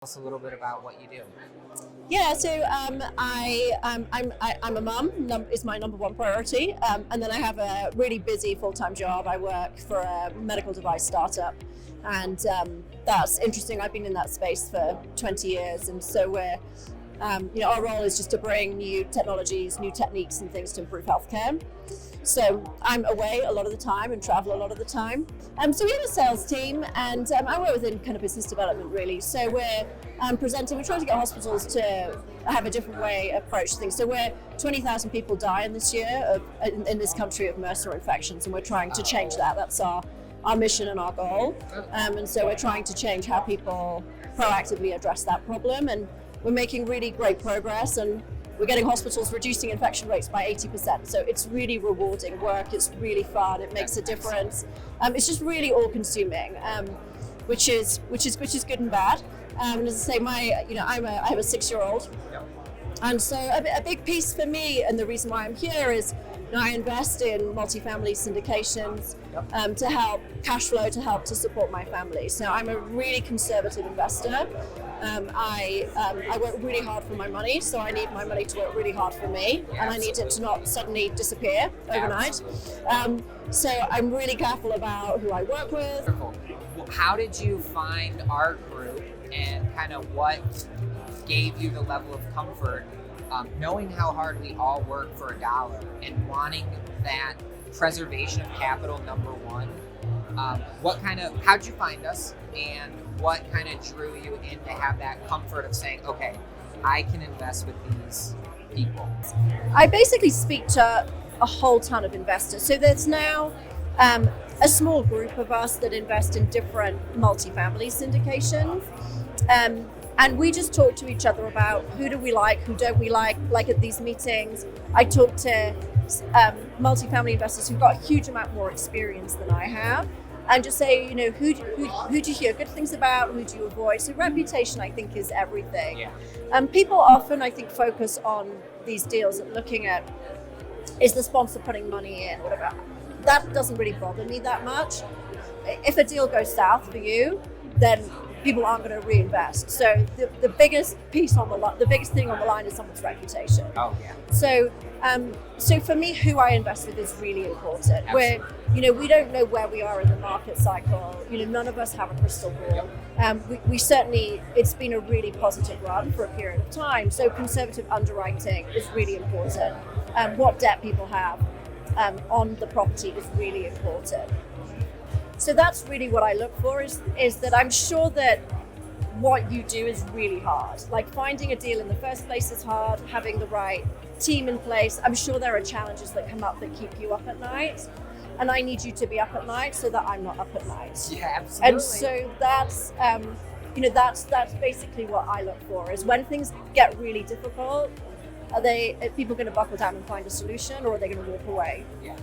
Us a little bit about what you do. Yeah, so I'm a mum. Is my number one priority, and then I have a really busy full-time job. I work for a medical device startup, and that's interesting. I've been in that space for 20 years, and so our role is just to bring new technologies, new techniques, and things to improve healthcare. So I'm away a lot of the time and travel a lot of the time. So we have a sales team, and I work within kind of business development really. So we're presenting. We're trying to get hospitals to have a different way approach things. So we're 20,000 people die in this year in this country of MRSA infections, and we're trying to change that. That's our mission and our goal. And so we're trying to change how people proactively address that problem, and we're making really great progress. And we're getting hospitals reducing infection rates by 80%. So it's really rewarding work. It's really fun. It makes a difference. It's just really all-consuming, which is good and bad. And as I say, I have a 6-year-old, and so a big piece for me, and the reason why I'm here is, I invest in multifamily syndications to help cash flow, to support my family. So I'm a really conservative investor. I work really hard for my money, so I need my money to work really hard for me, and I need it to not suddenly disappear overnight. So I'm really careful about who I work with. How did you find our group, and kind of what gave you the level of comfort knowing how hard we all work for $1 and wanting that preservation of capital, number one? How'd you find us, and what kind of drew you in to have that comfort of saying, okay, I can invest with these people? I basically speak to a whole ton of investors. So there's now a small group of us that invest in different multifamily syndications. And we just talk to each other about who do we like, who don't we like at these meetings. I talk to multifamily investors who've got a huge amount more experience than I have, and just say, who do you hear good things about, who do you avoid? So reputation, I think, is everything. Yeah. People often, I think, focus on these deals and looking at, is the sponsor putting money in, whatever. That doesn't really bother me that much. If a deal goes south for you, then people aren't going to reinvest. So the biggest thing on the line is someone's reputation. Oh yeah. So for me, who I invest with is really important. Absolutely. We don't know where we are in the market cycle. None of us have a crystal ball. We certainly, it's been a really positive run for a period of time. So conservative underwriting is really important. What debt people have on the property is really important. So that's really what I look for, is that I'm sure that what you do is really hard. Like finding a deal in the first place is hard, having the right team in place. I'm sure there are challenges that come up that keep you up at night. And I need you to be up at night so that I'm not up at night. Yeah, absolutely. And so that's, that's basically what I look for, is when things get really difficult, are people going to buckle down and find a solution, or are they going to walk away? Yeah.